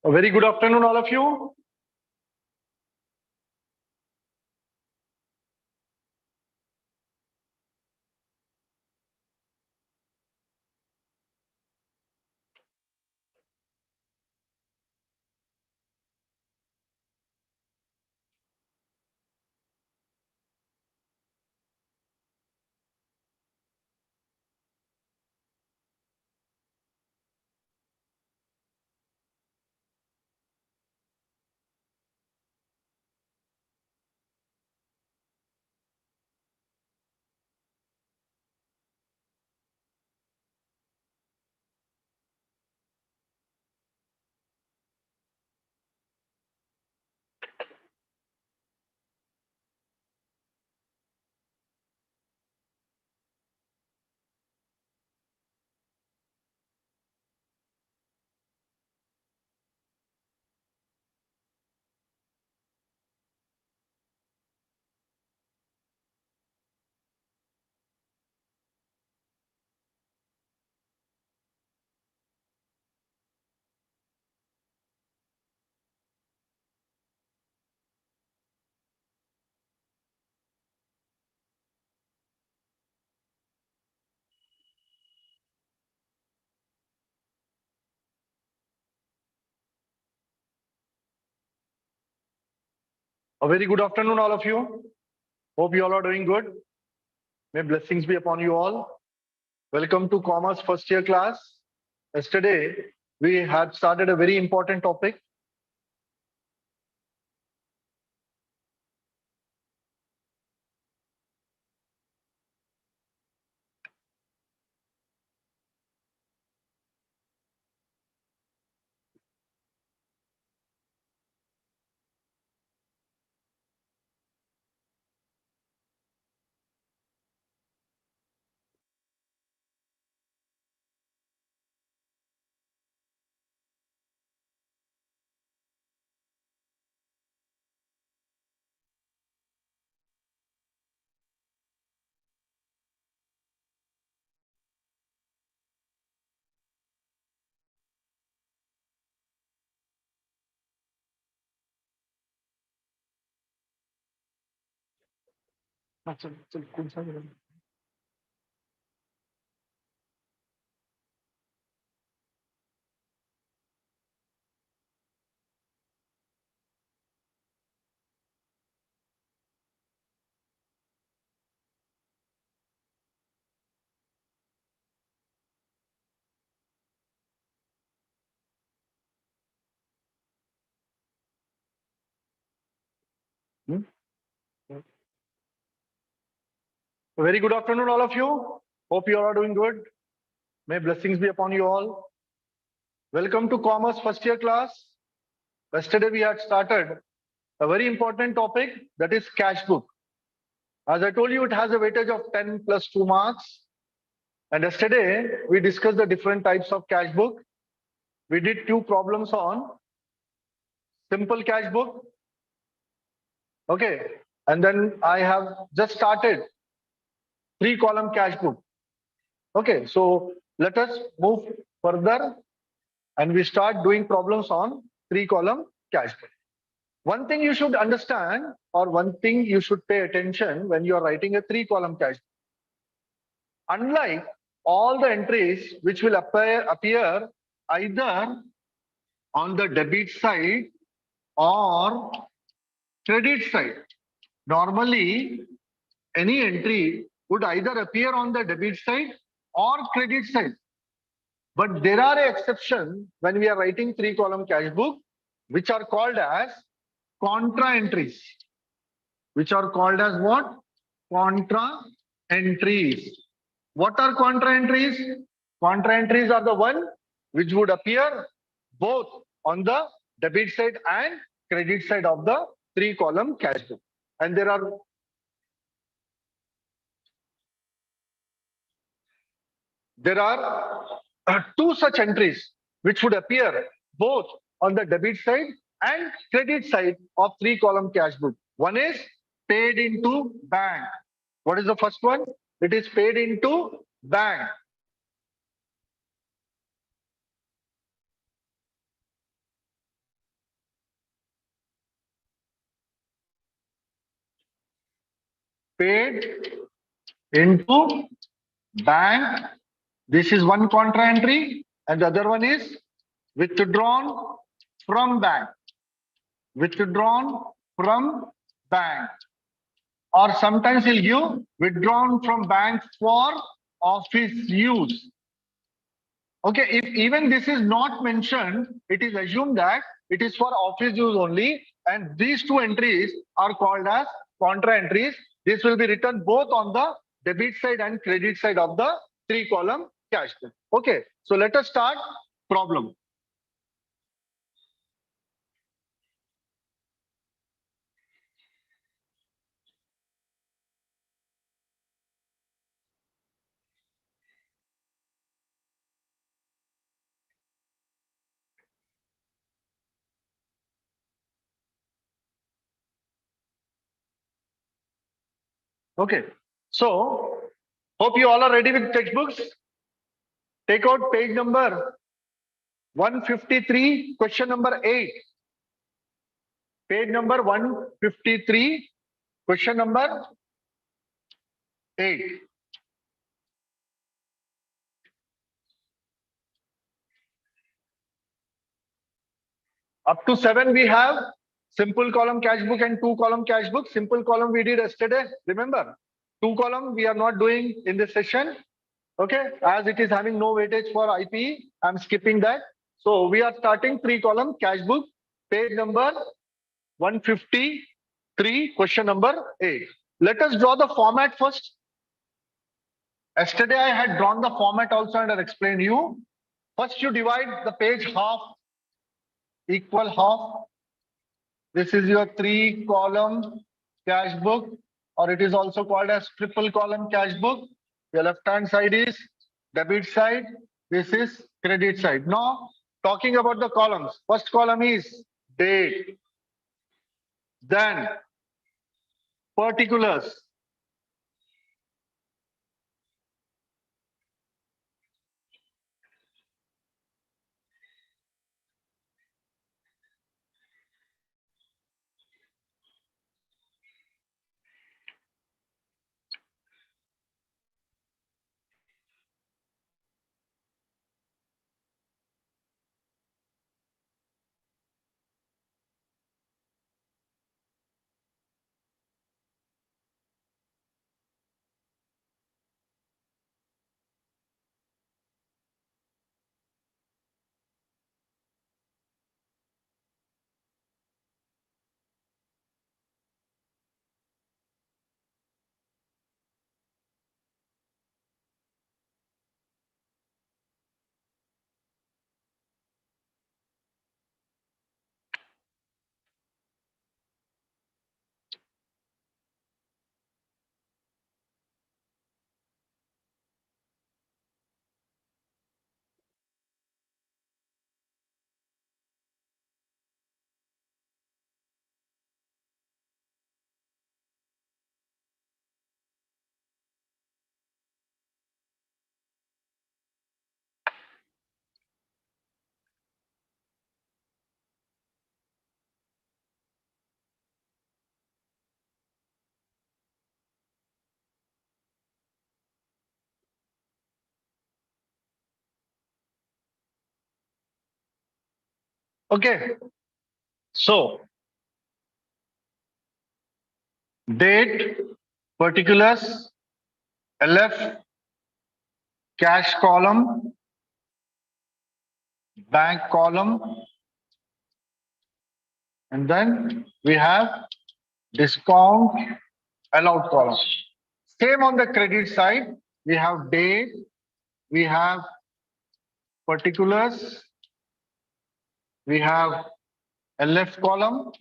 A very good afternoon, all of you. A very good afternoon, all of you. Hope you all are doing good. May blessings be upon you all. Welcome to Commerce first year class. Yesterday, we had started a very important topic. Hmm? A very good afternoon, all of you. Hope you all are doing good. May blessings be upon you all. Welcome to Commerce first year class. Yesterday, we had started a very important topic, that is cash book. As I told you, it has a weightage of 10 plus 2 marks. And yesterday, we discussed the different types of cash book. We did 2 problems on simple cash book. Okay. And then I have just started 3-column cash book. Okay. So let us move further and we start doing problems on 3-column cash book. One thing you should understand, or one thing you should pay attention when you are writing a 3-column cash book. Unlike all the entries which will appear either on the debit side or credit side. Normally, any entry would either appear on the debit side or credit side. But there are exceptions when we are writing 3-column cash book, which are called as contra entries. Which are called as what? Contra entries. What are contra entries? Contra entries are the one which would appear both on the debit side and credit side of the 3-column cash book. And there are two such entries which would appear both on the debit side and credit side of 3-column cash book. One is paid into bank. What is the first one? It is paid into bank. paid into bank. This is one contra entry, and the other one is withdrawn from bank. Withdrawn from bank. Or sometimes he'll give withdrawn from bank for office use. Okay, if even this is not mentioned, it is assumed that it is for office use only, and these two entries are called as contra entries. This will be written both on the debit side and credit side of the three-column cash book. Okay, so let us start problem. Okay, so hope you all are ready with textbooks. Take out page number 153, question number 8. Page number 153, question number 8. Up to 7 we have simple column cash book and two column cash book. Simple column we did yesterday, remember. Two column we are not doing in this session. Okay, as it is having no weightage for IPE, I'm skipping that. So we are starting three column cash book, page number 153, question number 8. Let us draw the format first. Yesterday I had drawn the format also and I explained you. First you divide the page half, equal half. This is your three column cash book, or it is also called as triple column cash book. Your left hand side is debit side. This is credit side. Now talking about the columns. First column is date. Then particulars. Okay. So date, particulars, LF, cash column, bank column, and then we have discount allowed column. Same on the credit side. We have date, we have particulars, we have LF column,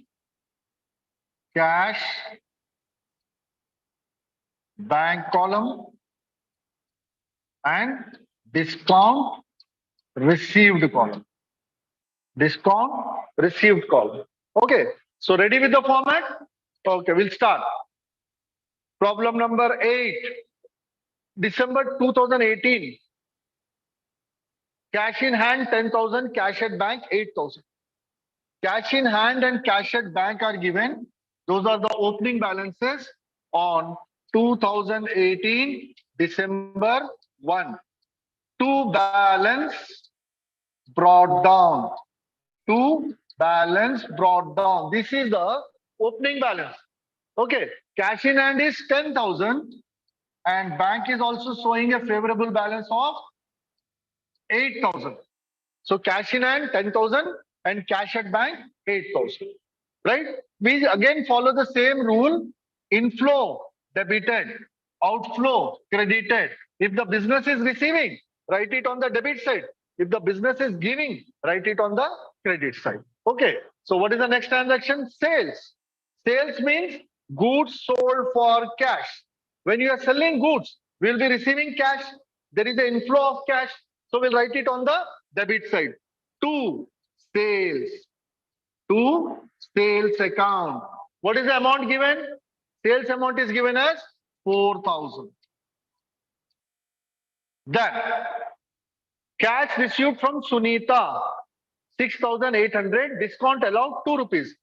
cash, bank column, and discount received column. Discount received column. Okay, so ready with the format? Okay, we'll start. Problem number 8. December 2018. Cash in hand 10,000, cash at bank 8,000. Cash in hand and cash at bank are given. Those are the opening balances on 2018 December 1. To balance brought down. To balance brought down. This is the opening balance. Okay. Cash in hand is 10,000 and bank is also showing a favorable balance of 8,000. So cash in hand 10,000 and cash at bank 8,000. Right? We again follow the same rule. Inflow debited, outflow credited. If the business is receiving, write it on the debit side. If the business is giving, write it on the credit side. Okay. So what is the next transaction? Sales. Sales means goods sold for cash. When you are selling goods, we'll be receiving cash. There is an inflow of cash. So we'll write it on the debit side. To sales. To sales account. What is the amount given? Sales amount is given as 4,000. Then cash received from Sunita 6,800. Discount allowed 2 rupees.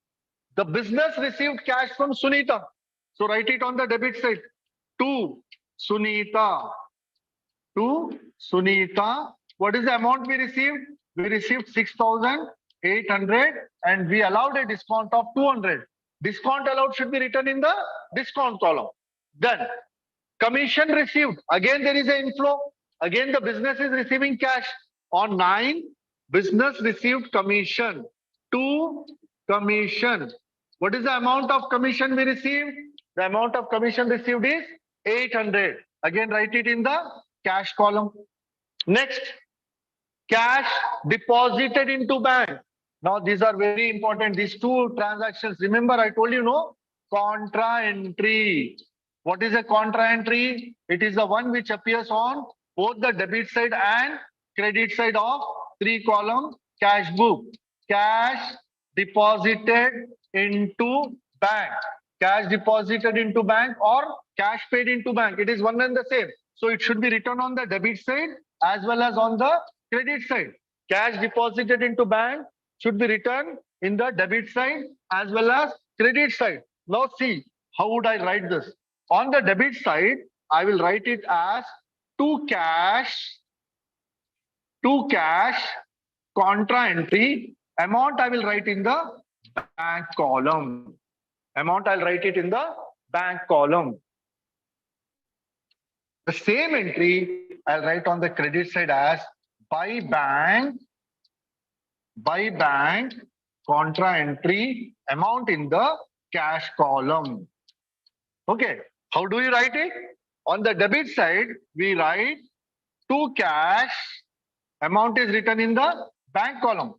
The business received cash from Sunita. So write it on the debit side. To Sunita. To Sunita. What is the amount we received? We received 6,800 and we allowed a discount of 200. Discount allowed should be written in the discount column. Then commission received. Again, there is an inflow. Again, the business is receiving cash. On 9, business received commission. To commission. What is the amount of commission we received? The amount of commission received is 800. Again, write it in the cash column. Next, cash deposited into bank. Now, these are very important. These two transactions. Remember, I told you, no? Contra entry. What is a contra entry? It is the one which appears on both the debit side and credit side of 3-column cash book. Cash deposited into bank. Cash deposited into bank or cash paid into bank. It is one and the same. So it should be written on the debit side as well as on the credit side. Cash deposited into bank should be written in the debit side as well as credit side. Now see, how would I write this? On the debit side, I will write it as to cash contra entry. Amount I will write in the bank column. Amount I'll write it in the bank column. The same entry I'll write on the credit side as by bank contra entry amount in the cash column. Okay, how do you write it? On the debit side, we write to cash amount is written in the bank column.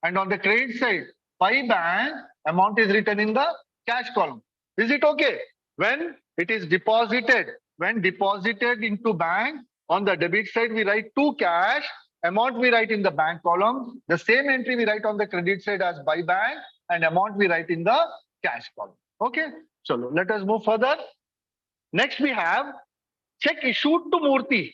And on the credit side, by bank amount is written in the cash column. Is it okay? When it is deposited, when deposited into bank, on the debit side, we write to cash, amount we write in the bank column. The same entry we write on the credit side as by bank and amount we write in the cash column. Okay, so let us move further. Next we have check issued to Murthy.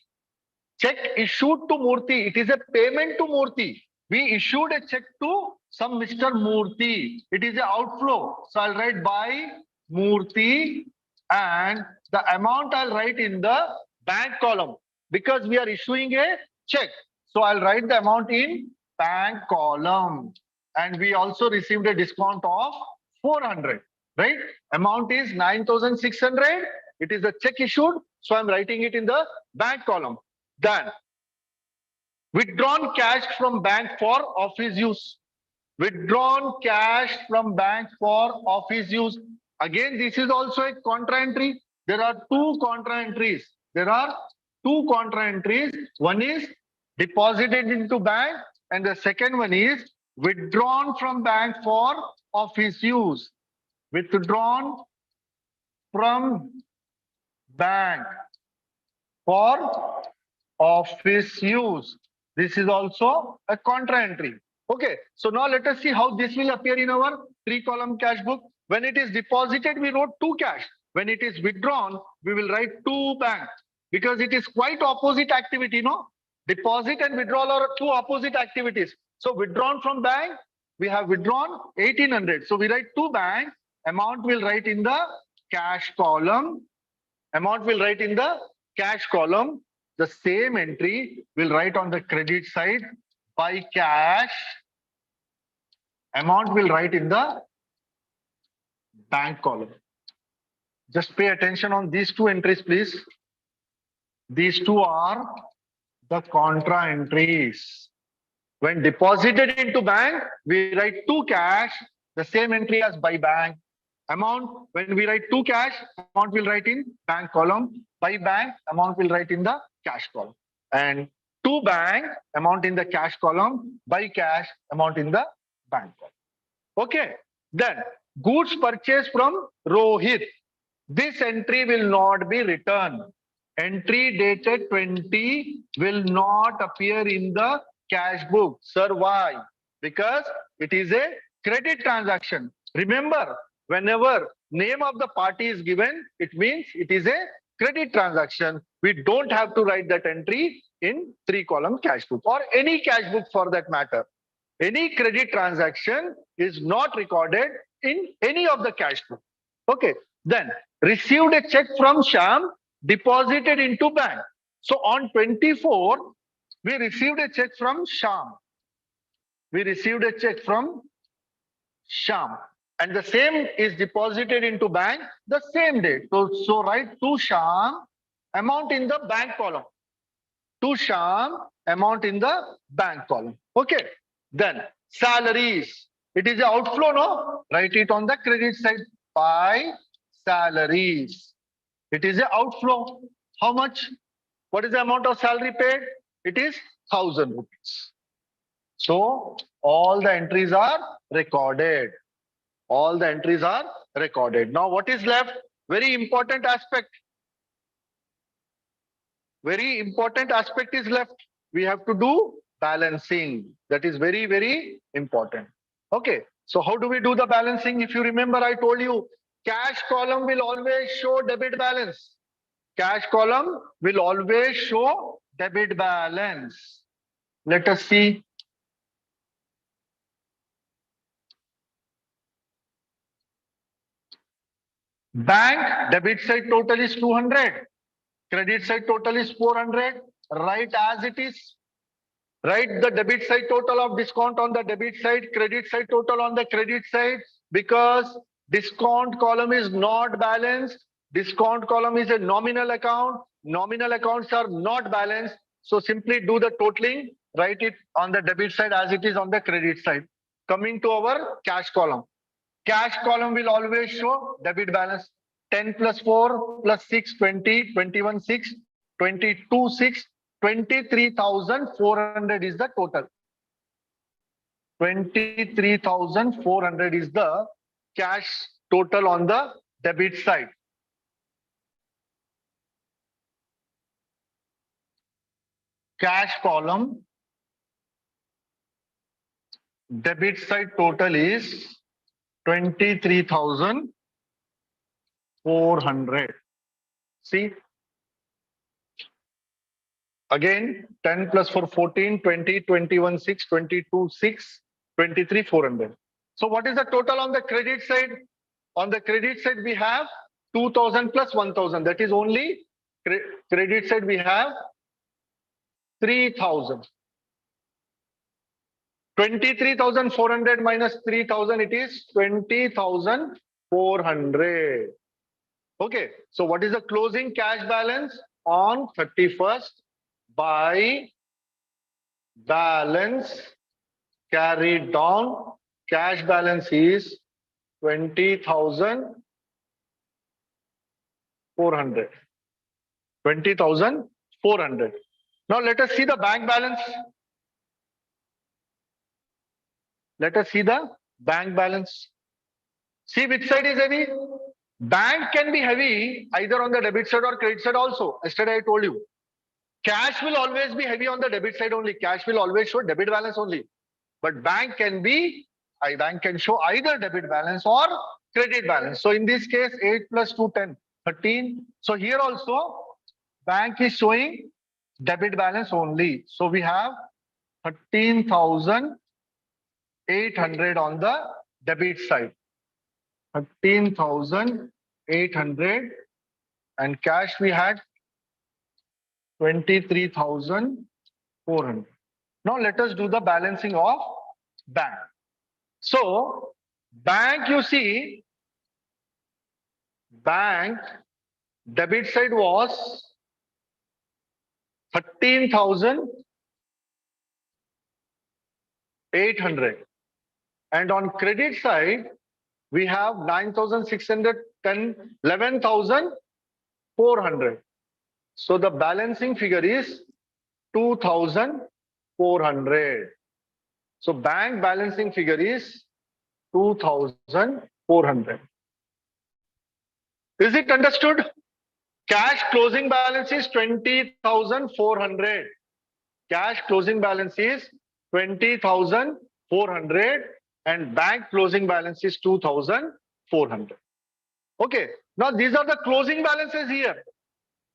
Check issued to Murthy. It is a payment to Murthy. We issued a check to some Mr. Murthy. It is an outflow. So I'll write by Murthy and the amount I'll write in the bank column because we are issuing a check. So I'll write the amount in bank column. And we also received a discount of 400, right? Amount is 9,600. It is a check issued. So I'm writing it in the bank column. Then withdrawn cash from bank for office use. Withdrawn cash from bank for office use. Again, this is also a contra entry. There are two contra entries. One is deposited into bank and the second one is withdrawn from bank for office use. Withdrawn from bank for office use. This is also a contra entry. Okay, so now let us see how this will appear in our 3-column cash book. When it is deposited, we wrote to cash. When it is withdrawn, we will write to bank because it is quite opposite activity, no? Deposit and withdrawal are two opposite activities. So withdrawn from bank, we have withdrawn 1,800. So we write to bank, amount we'll write in the cash column Amount will write in the cash column. The same entry will write on the credit side by cash. Amount will write in the bank column. Just pay attention on these two entries, please. These two are the contra entries. When deposited into bank, we write to cash, the same entry as by bank. Amount, when we write to cash, amount will write in bank column. By bank, amount will write in the cash column. And to bank, amount in the cash column. By cash, amount in the bank column. Okay. Then goods purchased from Rohit. This entry will not be returned. Entry dated 20 will not appear in the cash book. Sir, why? Because it is a credit transaction. Remember, whenever name of the party is given, it means it is a credit transaction. We don't have to write that entry in 3-column cash book or any cash book for that matter. Any credit transaction is not recorded in any of the cash book. Okay. Then received a check from Sham, deposited into bank. So on 24, we received a check from Sham. We received a check from Sham. And the same is deposited into bank the same day. So write to Sham, amount in the bank column. To Sham, amount in the bank column. Okay. Then salaries. It is an outflow, no? Write it on the credit side by salaries. It is an outflow. How much? What is the amount of salary paid? It is 1,000 rupees. So all the entries are recorded. All the entries are recorded. Now what is left? Very important aspect. Very important aspect is left. We have to do balancing. That is very, very important. Okay. So how do we do the balancing? If you remember, I told you cash column will always show debit balance. Cash column will always show debit balance. Let us see. Bank debit side total is 200. Credit side total is 400. Write as it is. Write the debit side total of discount on the debit side, credit side total on the credit side, because discount column is not balanced. Discount column is a nominal account. Nominal accounts are not balanced. So simply do the totaling, write it on the debit side as it is on the credit side. Coming to our cash column. Cash column will always show debit balance. 10 plus 4 plus 6, 20, 21, 6, 22, 6, 23,400 is the total. 23,400 is the cash total on the debit side. Cash column, debit side total is 23,400. See, again 10 plus 4, 14, 20, 21, 6, 22, 6, 23,400. So what is the total on the credit side? On the credit side we have 2,000 plus 1,000. That is only credit side we have 3,000. 23,400 minus 3,000, it is 20,400. Okay, so what is the closing cash balance on 31st by balance carried down? Cash balance is 20,400. 20,400. Now let us see the bank balance. Let us see the bank balance. See which side is heavy. Bank can be heavy either on the debit side or credit side also. Yesterday I told you. Cash will always be heavy on the debit side only. Cash will always show debit balance only. But bank can show either debit balance or credit balance. So in this case, 8 plus 2, 10, 13. So here also, bank is showing debit balance only. So we have 13,800 on the debit side. 13,800 and cash we had 23,400. Now let us do the balancing of bank. So bank, you see, bank debit side was 13,800, and on credit side we have 9,610, 11,400. So the balancing figure is 2,400. So bank balancing figure is 2,400. Is it understood? Cash closing balance is 20,400. Cash closing balance is 20,400 and bank closing balance is 2,400. Okay. Now these are the closing balances here.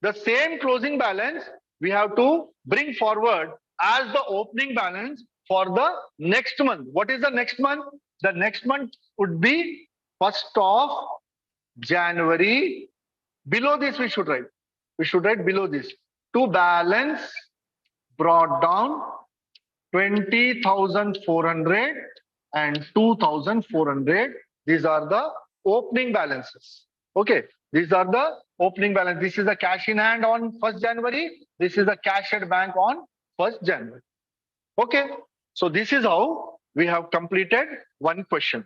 The same closing balance we have to bring forward as the opening balance for the next month. What is the next month? The next month would be 1st of January. Below this we should write. We should write below this. To balance brought down 20,400 and 2,400. These are the opening balances. Okay. These are the opening balance. This is the cash in hand on 1st January. This is the cash at bank on 1st January. Okay. So this is how we have completed one question.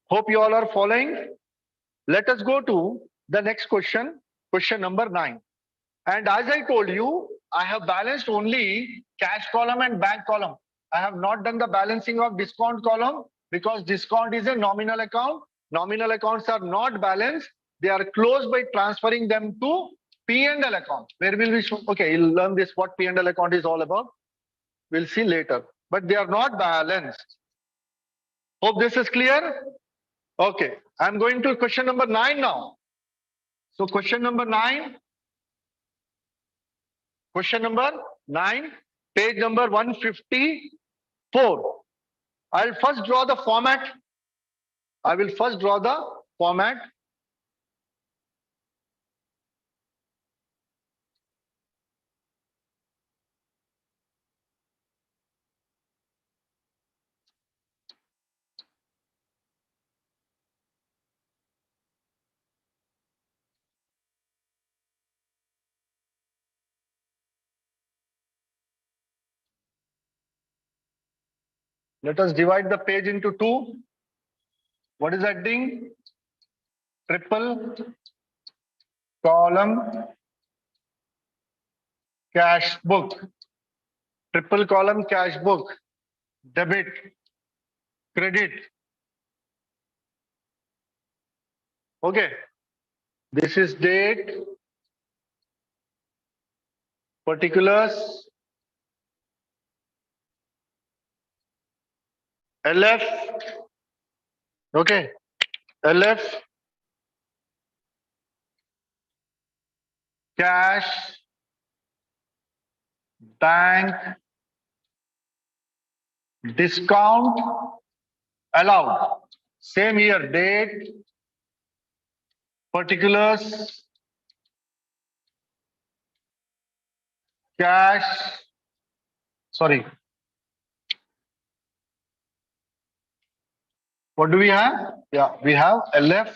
Hope you all are following. Let us go to the next question, question number 9. And as I told you, I have balanced only cash column and bank column. I have not done the balancing of discount column because discount is a nominal account. Nominal accounts are not balanced. They are closed by transferring them to P&L account. Where will we show? Okay, you'll learn this, what P&L account is all about. We'll see later. But they are not balanced. Hope this is clear. Okay, I'm going to question number 9 now. So question number 9. Question number 9, page number 154. I'll first draw the format. I will first draw the format. Let us divide the page into 2. What is that thing? Triple column cash book. Triple column cash book. Debit, credit. Okay. This is date, particulars, LF. Okay. LF, cash, bank, discount, allowed. Same here, date, particulars, cash, sorry. What do we have? Yeah, we have LF,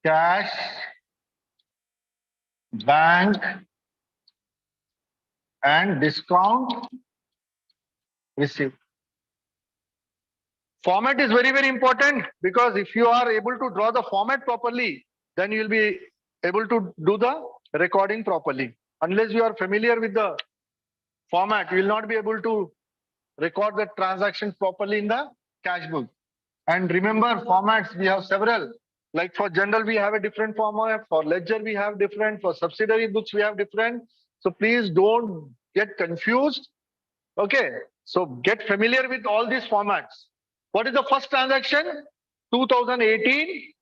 cash, bank, and discount received. Format is very, very important because if you are able to draw the format properly, then you will be able to do the recording properly. Unless you are familiar with the format, you will not be able to record the transactions properly in the cash book. And remember, formats, we have several. Like for general, we have a different format. For ledger, we have different. For subsidiary books, we have different. So please don't get confused. Okay. So get familiar with all these formats. What is the first transaction? 2018,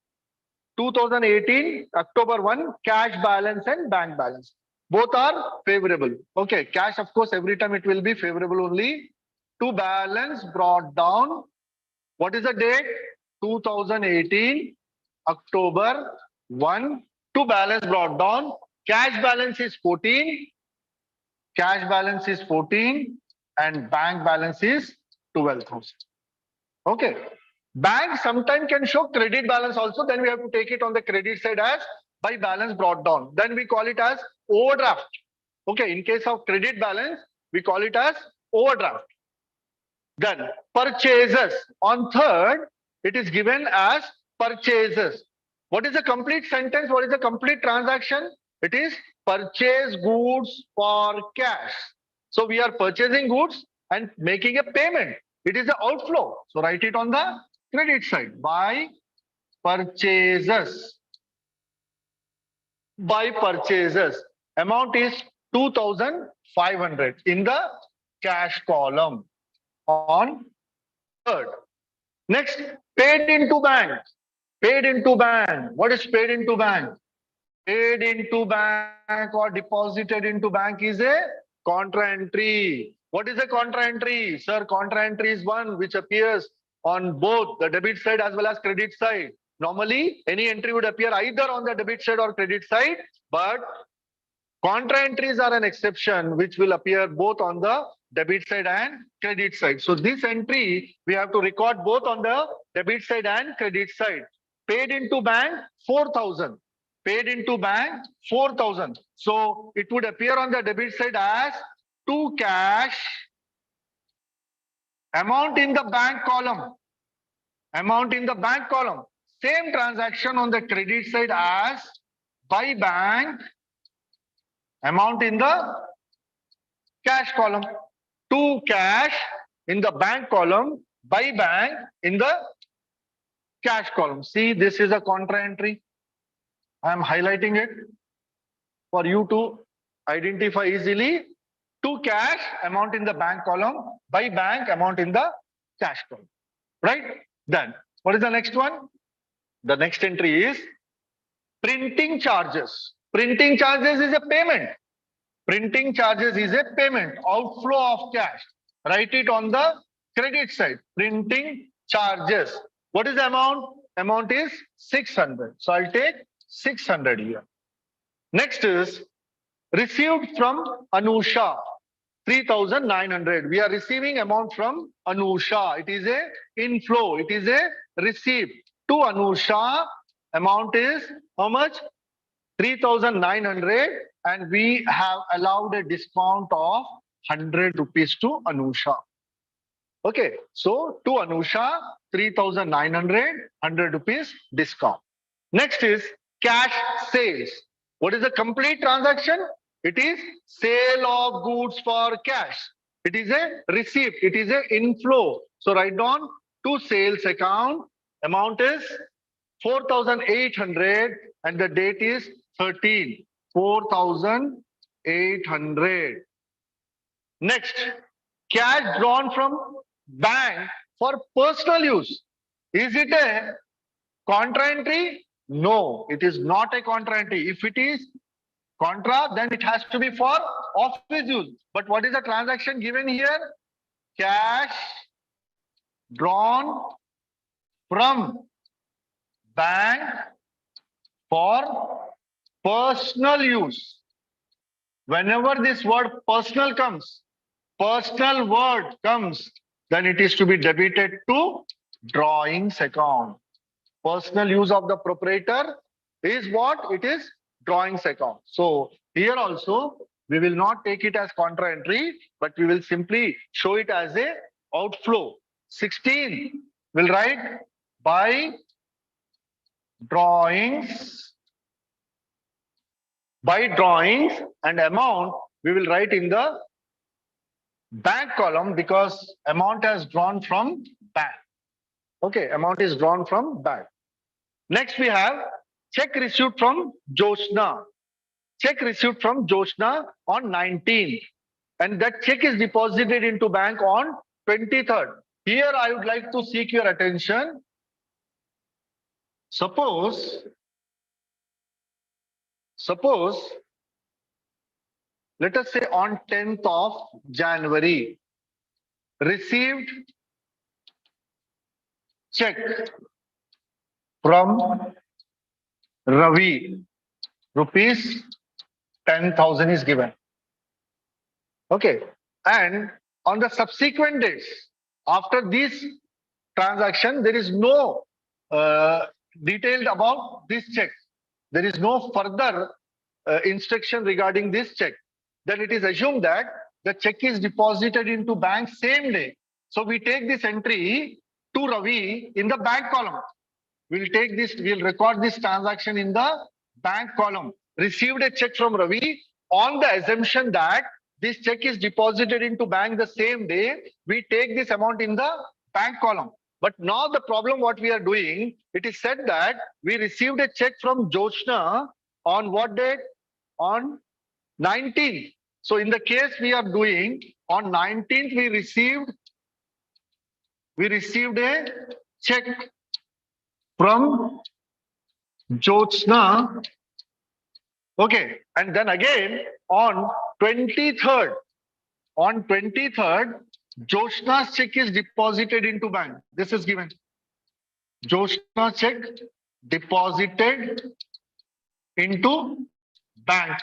October 1, cash balance and bank balance. Both are favorable. Okay. Cash, of course, every time it will be favorable only. to balance brought down. What is the date? 2018, October 1. To balance brought down. Cash balance is 14. Cash balance is 14 and bank balance is 12,000. Okay. Bank sometimes can show credit balance also. Then we have to take it on the credit side as by balance brought down. Then we call it as overdraft. Okay. In case of credit balance, we call it as overdraft. Then purchases. On third, it is given as purchases. What is the complete sentence? What is the complete transaction? It is purchase goods for cash. So we are purchasing goods and making a payment. It is the outflow. So write it on the credit side. By purchases. By purchases. Amount is 2,500 in the cash column on third. Next, paid into bank. Paid into bank. What is paid into bank? Paid into bank or deposited into bank is a contra entry. What is a contra entry? Sir, contra entry is one which appears on both the debit side as well as credit side. Normally, any entry would appear either on the debit side or credit side, but contra entries are an exception which will appear both on the debit side and credit side. So this entry, we have to record both on the debit side and credit side. Paid into bank, 4,000. Paid into bank, 4,000. So it would appear on the debit side as to cash. Amount in the bank column. Amount in the bank column. Same transaction on the credit side as by bank. Amount in the cash column. To cash in the bank column, by bank in the cash column. See, this is a contra entry. I am highlighting it for you to identify easily. To cash, amount in the bank column. By bank, amount in the cash column. Right? Then, what is the next one? The next entry is printing charges. Printing charges is a payment. Printing charges is a payment, outflow of cash. Write it on the credit side. Printing charges. What is the amount? Amount is 600. So I'll take 600 here. Next is received from Anusha, 3,900. We are receiving amount from Anusha. It is a inflow. It is a receipt. To Anusha, amount is how much? 3,900, and we have allowed a discount of 100 rupees to Anusha. Okay, so to Anusha, 3,900, 100 rupees discount. Next is cash sales. What is the complete transaction? It is sale of goods for cash. It is a receipt. It is a inflow. So write down to sales account. Amount is 4,800 and the date is 13. 4,800. Next, cash drawn from bank for personal use. Is it a contra entry? No, it is not a contra entry. If it is contra, then it has to be for office use. But what is the transaction given here? Cash drawn from bank for personal use. Whenever this word personal comes, personal word comes, then it is to be debited to drawings account. Personal use of the proprietor is what? It is drawings account. So here also, we will not take it as contra entry, but we will simply show it as a outflow. 16, we'll write by drawings. By drawings and amount, we will write in the bank column because amount has drawn from bank. Okay, amount is drawn from bank. Next, we have check received from Joshna. Check received from Joshna on 19th. And that check is deposited into bank on 23rd. Here, I would like to seek your attention. Suppose, let us say on 10th of January, received check from Ravi, rupees 10,000 is given. Okay. And on the subsequent days, after this transaction, there is no detailed about this check. There is no further instruction regarding this check. Then it is assumed that the check is deposited into bank same day. So we take this entry to Ravi in the bank column. We'll take this, we'll record this transaction in the bank column. Received a check from Ravi on the assumption that this check is deposited into bank the same day. We take this amount in the bank column. But now the problem what we are doing, it is said that we received a check from Joshna on what date? On 19th. So in the case we are doing, on 19th we received a check from Jyotsna. Okay. And then again on 23rd, Jyotsna's check is deposited into bank. This is given. Jyotsna's check deposited into bank.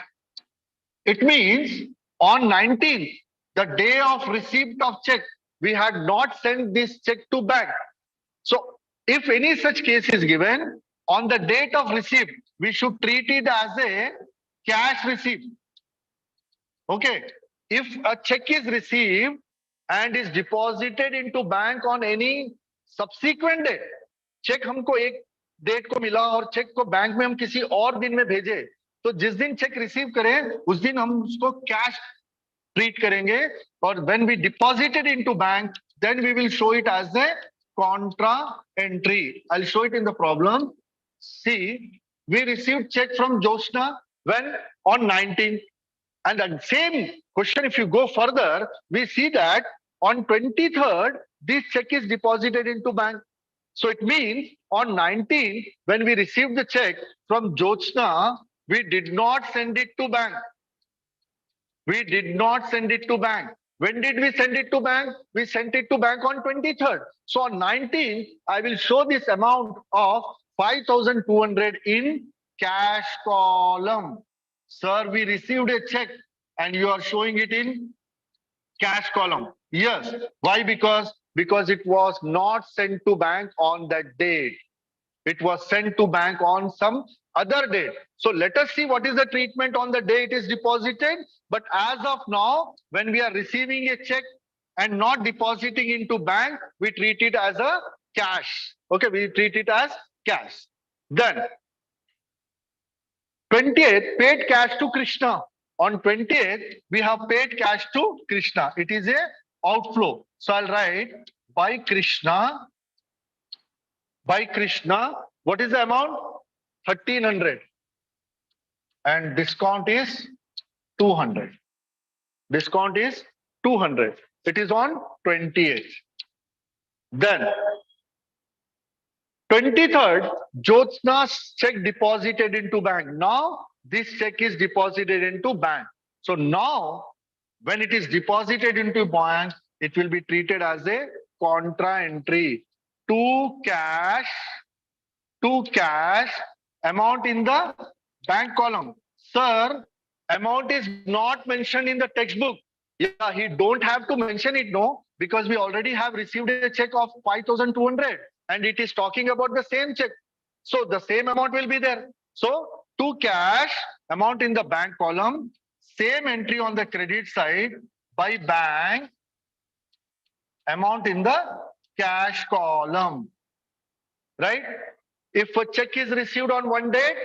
It means on 19th, the day of receipt of check, we had not sent this check to bank. So if any such case is given, on the date of receipt, we should treat it as a cash receipt. Okay. If a check is received and is deposited into bank on any subsequent day, check हमको एक date को मिला और check को bank में हम किसी और दिन में भेजे, तो जिस दिन चेक रिसीव करें उस दिन हम उसको कैश ट्रीट करेंगे. और when we deposit it into bank, then we will show it as a contra entry. I'll show it in the problem. See, we received check from Joshna when on 19th. And the same question, if you go further, we see that on 23rd, this check is deposited into bank. So it means on 19th, when we received the check from Jyotsna, we did not send it to bank. We did not send it to bank. When did we send it to bank? We sent it to bank on 23rd. So on 19th, I will show this amount of 5,200 in cash column. Sir, we received a check and you are showing it in cash column. Yes. Why? Because it was not sent to bank on that date. It was sent to bank on some other date. So let us see what is the treatment on the day it is deposited. But as of now, when we are receiving a check and not depositing into bank, we treat it as a cash. Okay, we treat it as cash. Then 28th, paid cash to Krishna. On 28th, we have paid cash to Krishna. It is a outflow. So I'll write by Krishna. What is the amount? 1,300. And discount is 200. Discount is 200. It is on 28th. Then 23rd, Jyotsna's check deposited into bank. Now this check is deposited into bank. So now when it is deposited into bank, it will be treated as a contra entry. To cash, amount in the bank column. Sir, amount is not mentioned in the textbook. Yeah, he don't have to mention it, no, because we already have received a check of 5,200 and it is talking about the same check. So the same amount will be there. So to cash, amount in the bank column, same entry on the credit side, by bank, amount in the cash column. Right? If a check is received on one date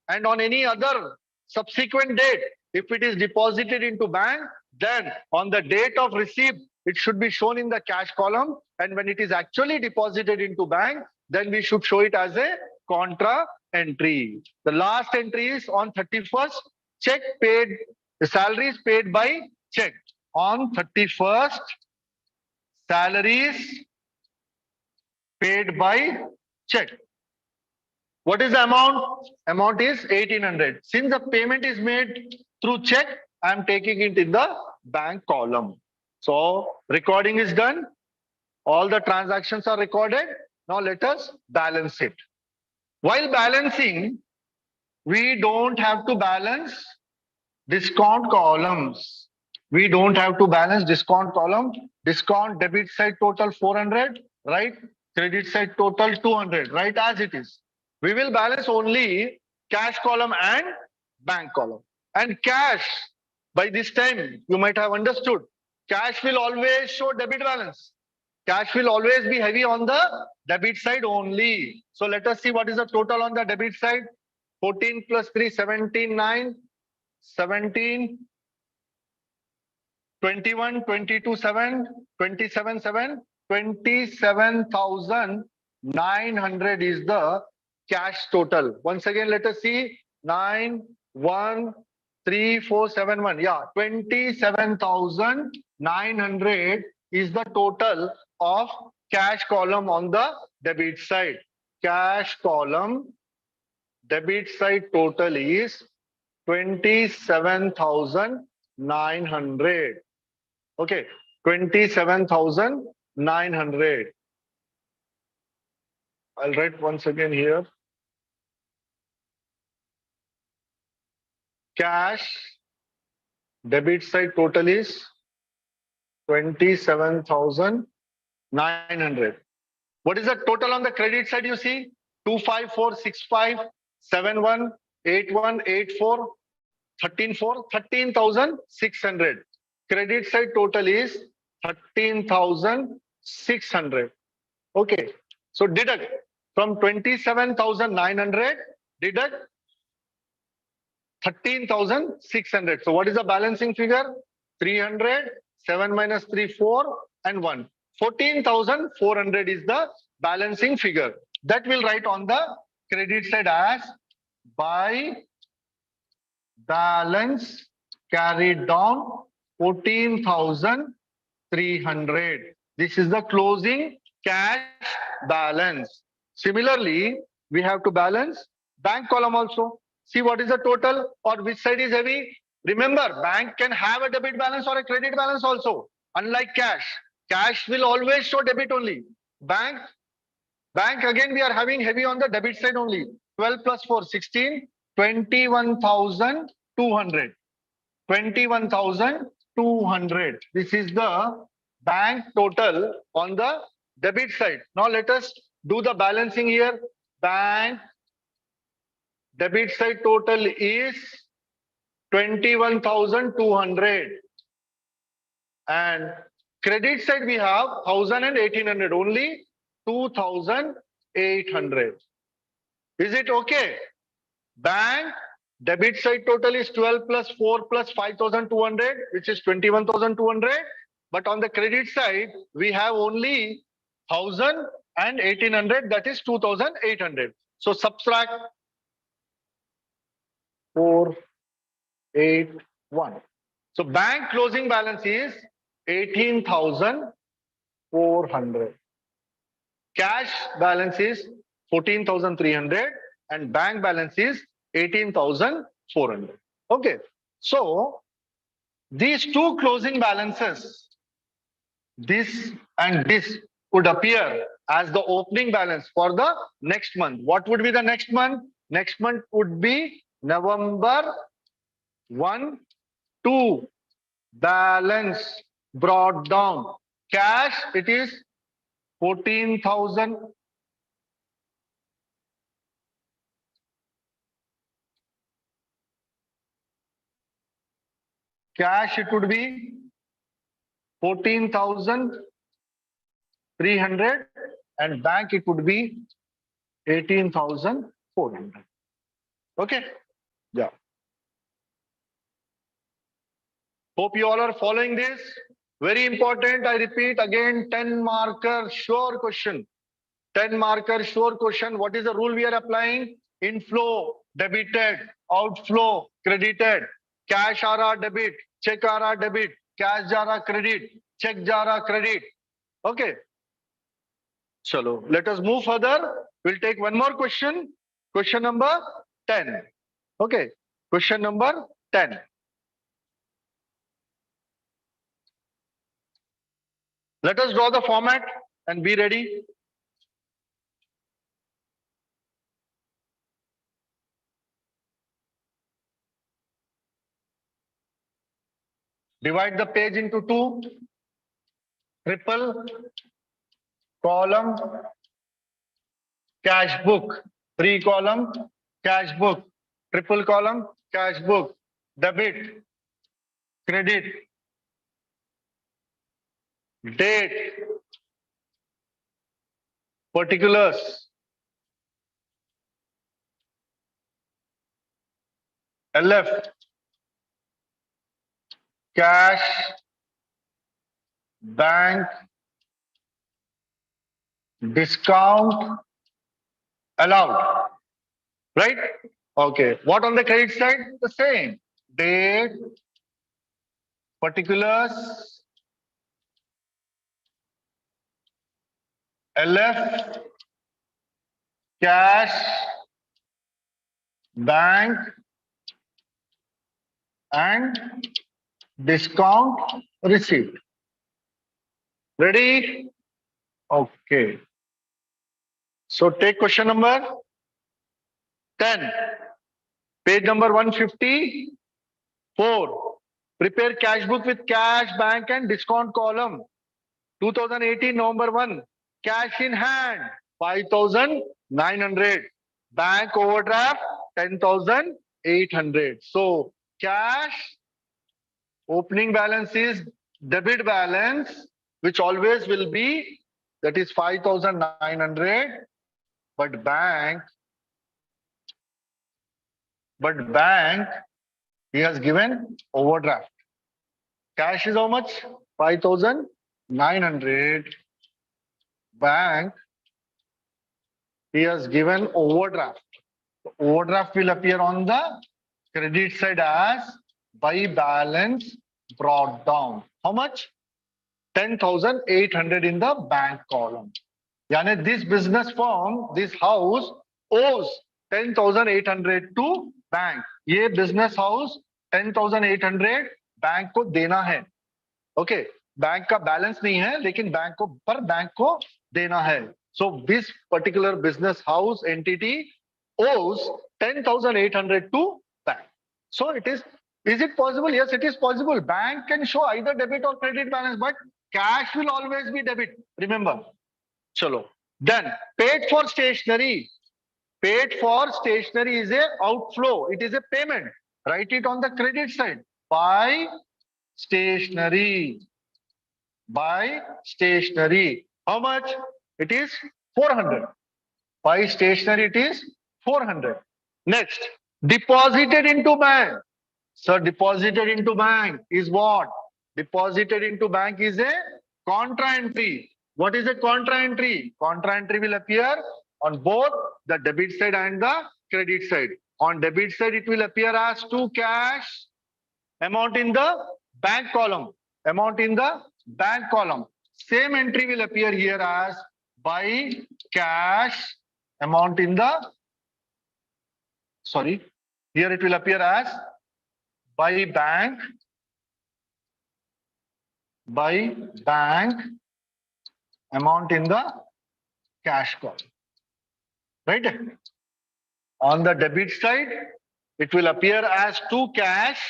and on any other subsequent date, if it is deposited into bank, then on the date of receipt, it should be shown in the cash column. And when it is actually deposited into bank, then we should show it as a contra entry. The last entry is on 31st, check paid, the salary is paid by check. On 31st, salaries paid by check. What is the amount? Amount is 1,800. Since the payment is made through check, I am taking it in the bank column. So recording is done. All the transactions are recorded. Now let us balance it. While balancing, we don't have to balance discount columns. We don't have to balance discount column. Discount debit side total 400, right? Credit side total 200, right? As it is. We will balance only cash column and bank column. And cash, by this time, you might have understood, cash will always show debit balance. Cash will always be heavy on the debit side only. So let us see what is the total on the debit side. 14 plus 3, 17, 9, 17, 21, 22, 7, 27, 7, 27,900 is the cash total. Once again, let us see 9, 1, 3, 4, 7, 1. Yeah, 27,900 is the total of cash column on the debit side. Cash column, debit side total is 27,900. Okay, 27,900. I'll write once again here. Cash debit side total is 27,900. What is the total on the credit side? You see 25465 71 81 84 134 13,600. Credit side total is 13,600. Okay, so deduct from 27,900, deduct 13,600. So what is the balancing figure? 300, 7 minus 3, 4, and 1. 14,400 is the balancing figure. That will write on the credit side as by balance carried down 14,300. This is the closing cash balance. Similarly, we have to balance bank column also. See what is the total or which side is heavy. Remember, bank can have a debit balance or a credit balance also. Unlike cash, cash will always show debit only. Bank again we are having heavy on the debit side only. 12 plus 4, 16, 21,200. 21,200. This is the bank total on the debit side. Now let us do the balancing here. Bank debit side total is 21,200. And credit side we have 1,000 and 1,800. Only 2,800. Is it okay? Bank debit side total is 12 plus 4 plus 5,200, which is 21,200. But on the credit side, we have only 1,000 and 1,800, that is 2,800. So subtract 481. So bank closing balance is 18,400. Cash balance is 14,300 and bank balance is 18,400. Okay. So these two closing balances, this and this, would appear as the opening balance for the next month. What would be the next month? Next month would be November 1, 2. Balance brought down. Cash, it is 14,000. Cash, it would be 14,300 and bank, it would be 18,400. Okay. Yeah. Hope you all are following this. Very important. I repeat again, 10 marker sure question. 10 marker sure question. What is the rule we are applying? Inflow debited, outflow credited, cash आ रहा debit, check आ रहा debit, cash जा रहा credit, check जा रहा credit. Okay. Chalo, let us move further. We'll take one more question. Question number 10. Okay. Question number 10. Let us draw the format and be ready. Divide the page into two. Triple column cash book. 3 column cash book. Triple column cash book. Debit, credit, date, particulars, LF, cash, bank, discount, allowed. Right? Okay. What on the credit side? The same. Date, particulars, LF, cash, bank, and discount receipt. Ready? Okay. So take question number 10. Page number 154. Prepare cash book with cash, bank, and discount column. 2018 November 1. Cash in hand 5,900. Bank overdraft 10,800. So cash opening balance is debit balance, which always will be, that is 5,900. But bank, he has given overdraft. Cash is how much? 5,900. Bank, he has given overdraft. Overdraft will appear on the credit side as by balance brought down. How much? 10,800 in the bank column. Yani this business firm, this house owes 10,800 to bank. ये business house 10,800 bank को देना है. Okay, bank का balance नहीं है लेकिन bank को देना है. So this particular business house entity owes 10,800 to bank. So is it possible? Yes, it is possible. Bank can show either debit or credit balance, but cash will always be debit. Remember. Chalo. Then paid for stationery. Paid for stationery is a outflow. It is a payment. Write it on the credit side. Buy stationery. Buy stationery. How much? It is 400. Buy stationery, it is 400. Next, deposited into bank. Sir, deposited into bank is what? Deposited into bank is a contra entry. What is a contra entry? Contra entry will appear on both the debit side and the credit side. On debit side, it will appear as to cash, amount in the bank column. Amount in the bank column. Same entry will appear here as by cash, amount in the, sorry, here it will appear as by bank, amount in the cash column. Right? On the debit side, it will appear as to cash,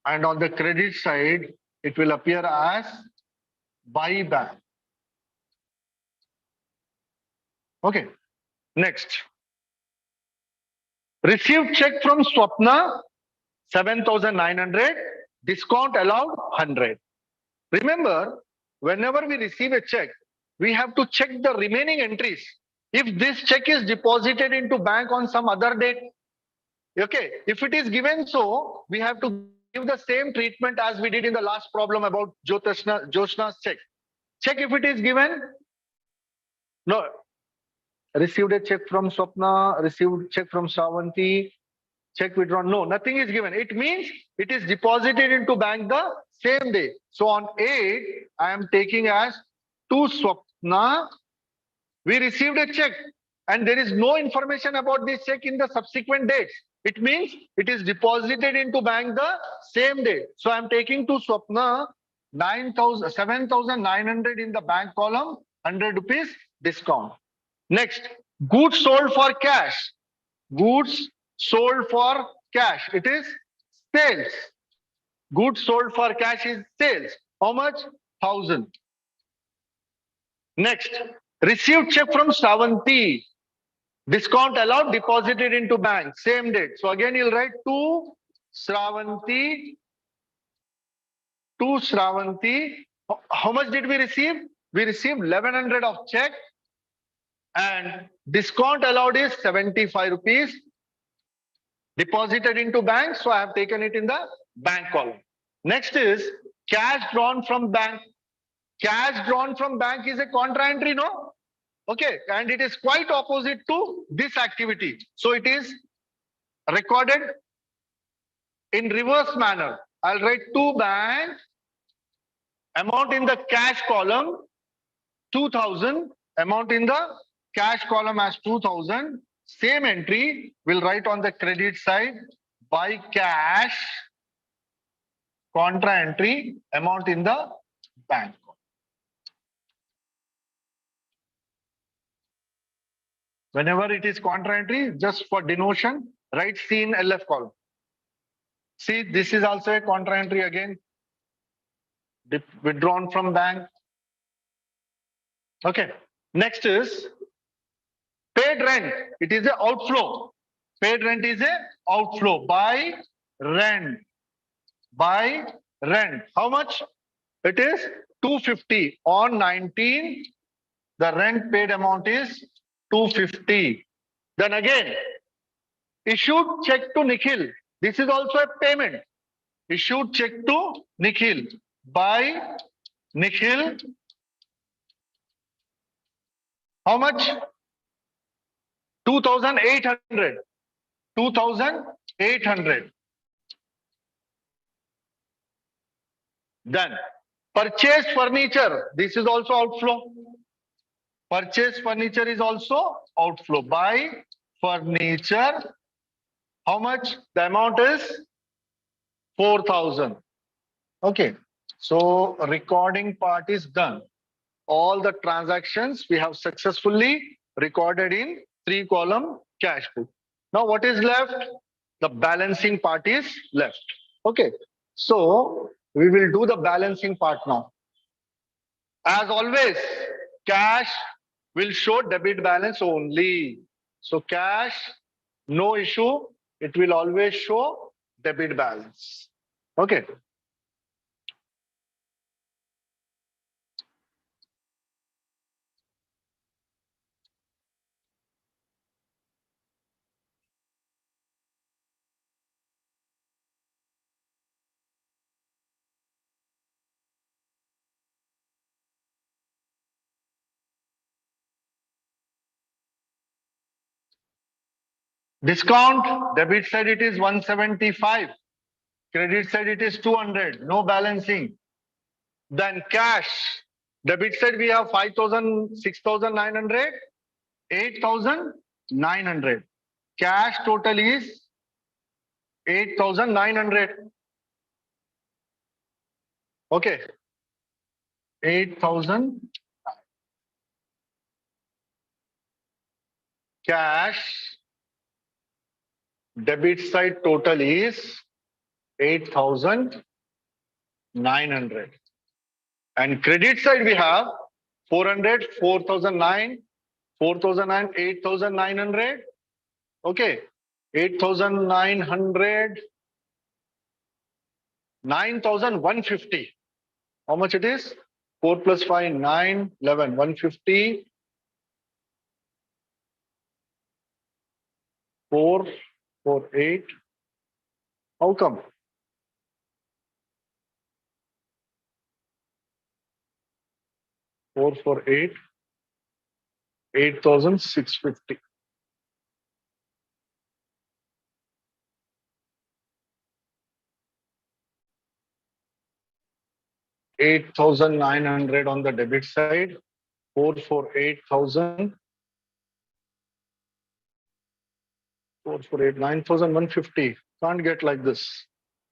and on the credit side, it will appear as by bank. Okay. Next. Received check from Swapna, 7,900. Discount allowed 100. Remember, whenever we receive a check, we have to check the remaining entries. If this check is deposited into bank on some other date, okay, if it is given so, we have to give the same treatment as we did in the last problem about Joshna's check. Check if it is given. No. Received a check from Swapna, received check from Shravanti, check withdrawn. No, nothing is given. It means it is deposited into bank the same day. So on 8, I am taking as to Swapna. We received a check and there is no information about this check in the subsequent dates. It means it is deposited into bank the same day. So I am taking to Swapna 9,000, 7,900 in the bank column, 100 rupees discount. Next, goods sold for cash. Goods sold for cash. It is sales. Goods sold for cash is sales. How much? 1,000. Next, received check from Shravanti. Discount allowed, deposited into bank. Same date. So again, you'll write to Shravanti. To Shravanti. How much did we receive? We received 1100 of check and discount allowed is 75 rupees. Deposited into bank. So I have taken it in the bank column. Next is cash drawn from bank. Cash drawn from bank is a contra entry, no? Okay, and it is quite opposite to this activity. So it is recorded in reverse manner. I'll write to bank, amount in the cash column, 2,000, amount in the cash column as 2,000. Same entry, we'll write on the credit side, by cash, contra entry, amount in the bank. Whenever it is contra entry, just for denotation, write C in LF column. See, this is also a contra entry again. Withdrawn from bank. Okay. Next is paid rent. It is an outflow. Paid rent is an outflow by rent. By rent. How much? It is 250. On 19, the rent paid amount is 250. Then again, issued check to Nikhil. This is also a payment. Issued check to Nikhil. By Nikhil. How much? 2,800. 2,800. Then purchase furniture. This is also outflow. Purchase furniture is also outflow. Buy furniture. How much? The amount is 4,000. Okay. So recording part is done. All the transactions we have successfully recorded in 3-column cash book. Now what is left? The balancing part is left. Okay. So we will do the balancing part now. As always, cash will show debit balance only. So cash, no issue. It will always show debit balance. Okay. Discount, debit side it is 175. Credit side it is 200. No balancing. Then cash, debit side we have 5,000, 6,900, 8,900. Cash total is 8,900. Okay. 8,000. Cash, debit side total is 8,900. And credit side we have 400, 4,009, 4,009, 8,900. Okay. 8,900, 9,150. How much it is? 4 plus 5, 9, 11, 150. 4, 4, 8. How come? 4, 4, 8. 8,650. $8,900 on the debit side, 448,000, 448, 9,150. Can't get like this.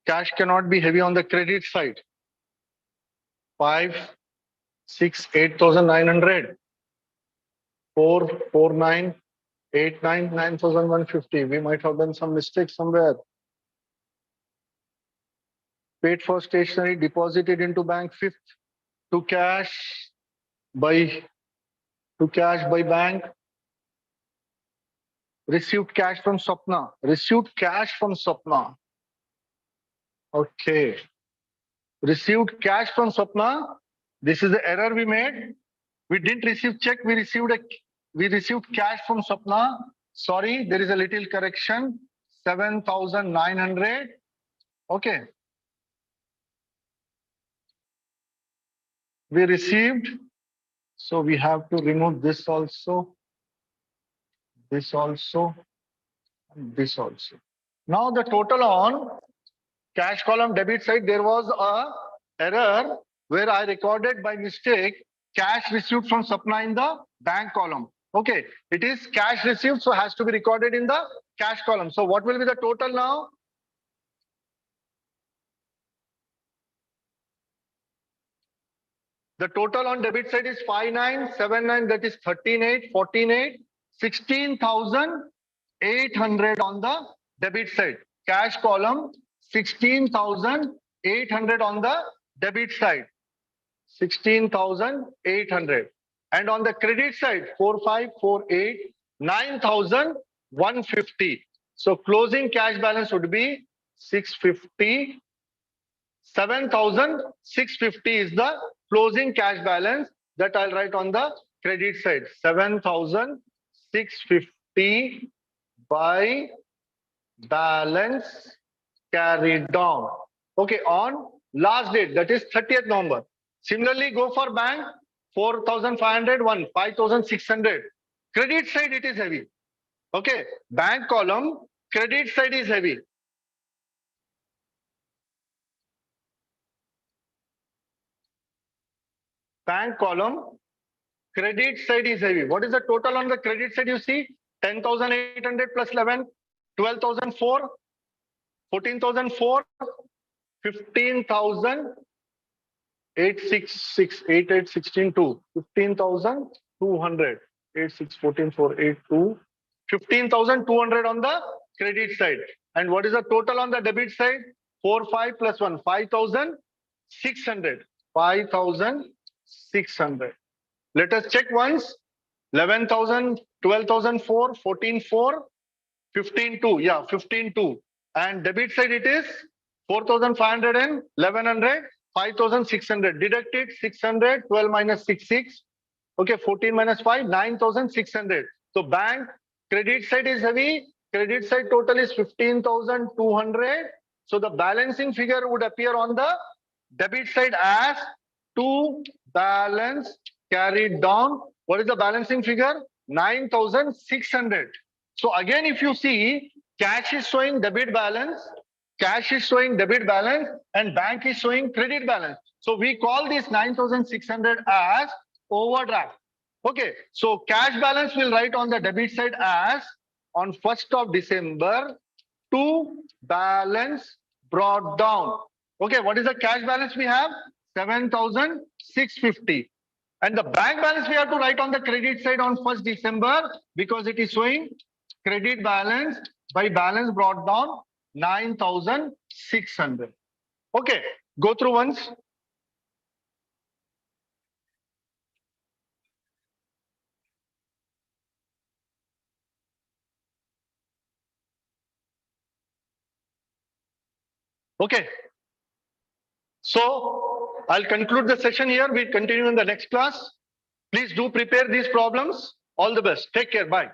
Cash cannot be heavy on the credit side. 5, 6, 8,900. 4, 4, 9, 8, 9, 9,150. We might have done some mistake somewhere. Paid for stationery, deposited into bank. 5th, to cash by bank. Received cash from Swapna. Received cash from Swapna. Okay. Received cash from Swapna. This is the error we made. We didn't receive check. We received cash from Swapna. Sorry, there is a little correction. 7,900. Okay. We received. So we have to remove this also. This also. And this also. Now the total on cash column debit side, there was a error where I recorded by mistake cash received from Sapna in the bank column. Okay, it is cash received, so has to be recorded in the cash column. So what will be the total now? The total on debit side is 5979, that is 13,800, 14,800, 16,800 on the debit side. Cash column 16,800 on the debit side. 16,800. And on the credit side, 4548, 9,150. So closing cash balance would be 650. 7,650 is the closing cash balance that I'll write on the credit side. 7,650 by balance carried down. Okay, on last date, that is 30th November. Similarly, go for bank, 4,500, 5,600. Credit side, it is heavy. Okay, bank column, credit side is heavy. Bank column, credit side is heavy. What is the total on the credit side? You see 10,800 plus 11, 12,004, 14,004, 15,866, 8, 8, 16, 2, 15,200, 8, 6, 14, 4, 8, 2, 15,200 on the credit side. And what is the total on the debit side? 4, 5 plus 1, 5,600, 5,600. Let us check once. 11,000, 12,004, 14,4, 15,2. Yeah, 15,2. And debit side it is 4,500 and 1,100, 5,600. Deducted 600, 12 minus 6, 6. Okay, 14 minus 5, 9,600. So bank credit side is heavy. Credit side total is 15,200. So the balancing figure would appear on the debit side as to balance carried down. What is the balancing figure? 9,600. So again, if you see, cash is showing debit balance, cash is showing debit balance, and bank is showing credit balance. So we call this 9,600 as overdraft. Okay, so cash balance will write on the debit side as on 1st of December to balance brought down. Okay, what is the cash balance we have? 7,650. And the bank balance we have to write on the credit side on 1st December because it is showing credit balance by balance brought down 9,600. Okay, go through once. Okay. So I'll conclude the session here. We'll continue in the next class. Please do prepare these problems. All the best. Take care. Bye.